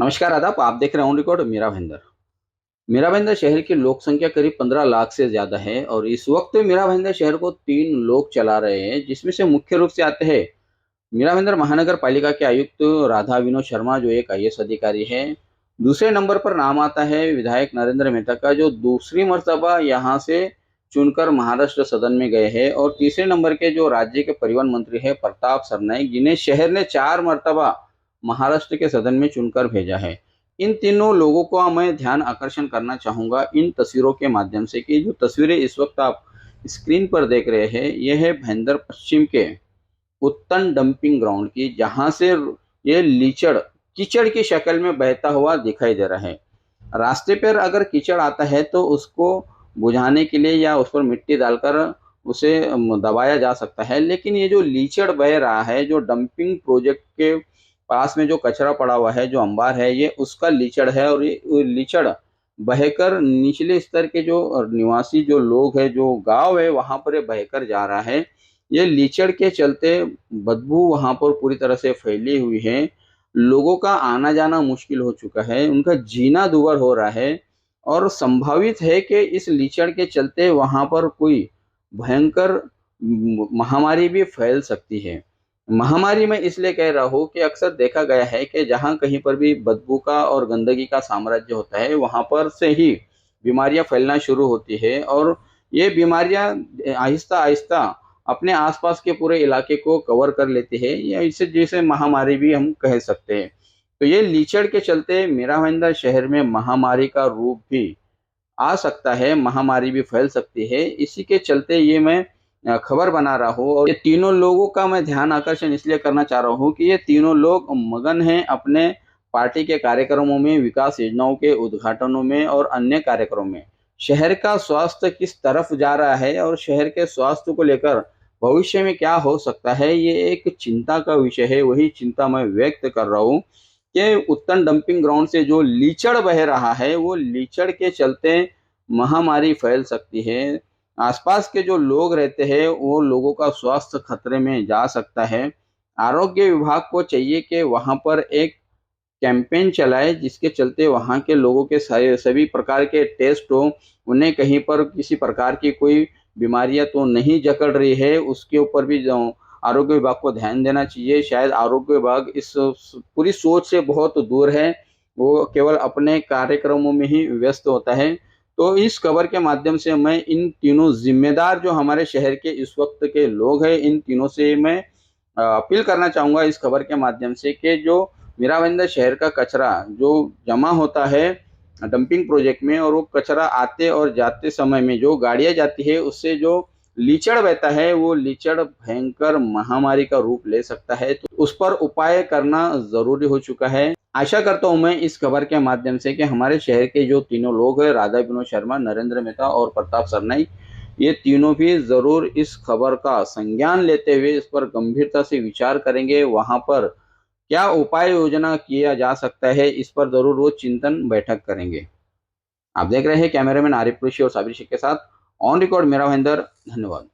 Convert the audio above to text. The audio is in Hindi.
नमस्कार आदाब। आप देख रहे हैं ऑन रिकॉर्ड मेरा भाईंदर। मेरा भाईंदर शहर की लोक संख्या करीब 15 लाख से ज्यादा है और इस वक्त मेरा भाईंदर शहर को 3 लोग चला रहे हैं, जिसमें से मुख्य रूप से आते हैं मेरा भाईंदर महानगर पालिका के आयुक्त राधा विनोद शर्मा, जो एक आईएएस अधिकारी है। दूसरे नंबर पर नाम आता है विधायक नरेंद्र मेहता का, जो दूसरी मर्तबा यहाँ से चुनकर महाराष्ट्र सदन में गए हैं। और तीसरे नंबर के जो राज्य के परिवहन मंत्री है प्रताप सरनाईक, जिन्हें शहर ने 4 मर्तबा महाराष्ट्र के सदन में चुनकर भेजा है। इन तीनों लोगों का मैं ध्यान आकर्षण करना चाहूंगा इन तस्वीरों के माध्यम से कि जो तस्वीरें इस वक्त आप स्क्रीन पर देख रहे हैं, यह है भाईंदर पश्चिम के उत्तन डंपिंग ग्राउंड की, जहां से ये लीचड़ कीचड़ की शक्ल में बहता हुआ दिखाई दे रहा है। रास्ते पर अगर कीचड़ आता है तो उसको बुझाने के लिए या उस पर मिट्टी डालकर उसे दबाया जा सकता है, लेकिन ये जो लीचड़ बह रहा है, जो डंपिंग प्रोजेक्ट के पास में जो कचरा पड़ा हुआ है, जो अंबार है, ये उसका लीचड़ है। और ये लीचड़ बहकर निचले स्तर के जो निवासी जो लोग हैं, जो गांव है, वहां पर ये बहकर जा रहा है। ये लीचड़ के चलते बदबू वहां पर पूरी तरह से फैली हुई है। लोगों का आना जाना मुश्किल हो चुका है, उनका जीना दुभर हो रहा है। और संभावित है कि इस लीचड़ के चलते वहां पर कोई भयंकर महामारी भी फैल सकती है। महामारी मैं इसलिए कह रहा हूँ कि अक्सर देखा गया है कि जहाँ कहीं पर भी बदबू का और गंदगी का साम्राज्य होता है, वहां पर से ही बीमारियां फैलना शुरू होती है। और ये बीमारियां आहिस्ता आहिस्ता अपने आसपास के पूरे इलाके को कवर कर लेती है, या इसे जैसे महामारी भी हम कह सकते हैं। तो ये लीचड़ के चलते मेरा भाईंदर शहर में महामारी का रूप भी आ सकता है, महामारी भी फैल सकती है। इसी के चलते ये मैं खबर बना रहा हूँ। और ये तीनों लोगों का मैं ध्यान आकर्षण इसलिए करना चाह रहा हूँ कि ये तीनों लोग मगन हैं अपने पार्टी के कार्यक्रमों में, विकास योजनाओं के उद्घाटनों में और अन्य कार्यक्रमों में। शहर का स्वास्थ्य किस तरफ जा रहा है और शहर के स्वास्थ्य को लेकर भविष्य में क्या हो सकता है, ये एक चिंता का विषय है। वही चिंता मैं व्यक्त कर रहा हूँ कि उत्तन डंपिंग ग्राउंड से जो लीचड़ बह रहा है, वो लीचड़ के चलते महामारी फैल सकती है। आसपास के जो लोग रहते हैं, वो लोगों का स्वास्थ्य खतरे में जा सकता है। आरोग्य विभाग को चाहिए कि वहां पर एक कैंपेन चलाए, जिसके चलते वहां के लोगों के सभी प्रकार के टेस्ट हो, उन्हें कहीं पर किसी प्रकार की कोई बीमारियां तो नहीं जकड़ रही है, उसके ऊपर भी जो आरोग्य विभाग को ध्यान देना चाहिए। शायद आरोग्य विभाग इस पूरी सोच से बहुत दूर है, वो केवल अपने कार्यक्रमों में ही व्यस्त होता है। तो इस खबर के माध्यम से मैं इन तीनों जिम्मेदार जो हमारे शहर के इस वक्त के लोग हैं, इन तीनों से मैं अपील करना चाहूंगा इस खबर के माध्यम से कि जो मेरा भाईंदर शहर का कचरा जो जमा होता है डंपिंग प्रोजेक्ट में, और वो कचरा आते और जाते समय में जो गाड़ियां जाती है, उससे जो लीचड़ बहता है, वो लीचड़ भयंकर महामारी का रूप ले सकता है। तो उस पर उपाय करना जरूरी हो चुका है। आशा करता हूं मैं इस खबर के माध्यम से कि हमारे शहर के जो तीनों लोग हैं, राधा विनोद शर्मा, नरेंद्र मेहता और प्रताप सरनाईक, ये तीनों भी जरूर इस खबर का संज्ञान लेते हुए इस पर गंभीरता से विचार करेंगे। वहां पर क्या उपाय योजना किया जा सकता है, इस पर जरूर वो चिंतन बैठक करेंगे। आप देख रहे हैं कैमरामैन आरिफ कुरैशी और साबिर शेख के साथ ऑन रिकॉर्ड मेरा भाईंदर। धन्यवाद।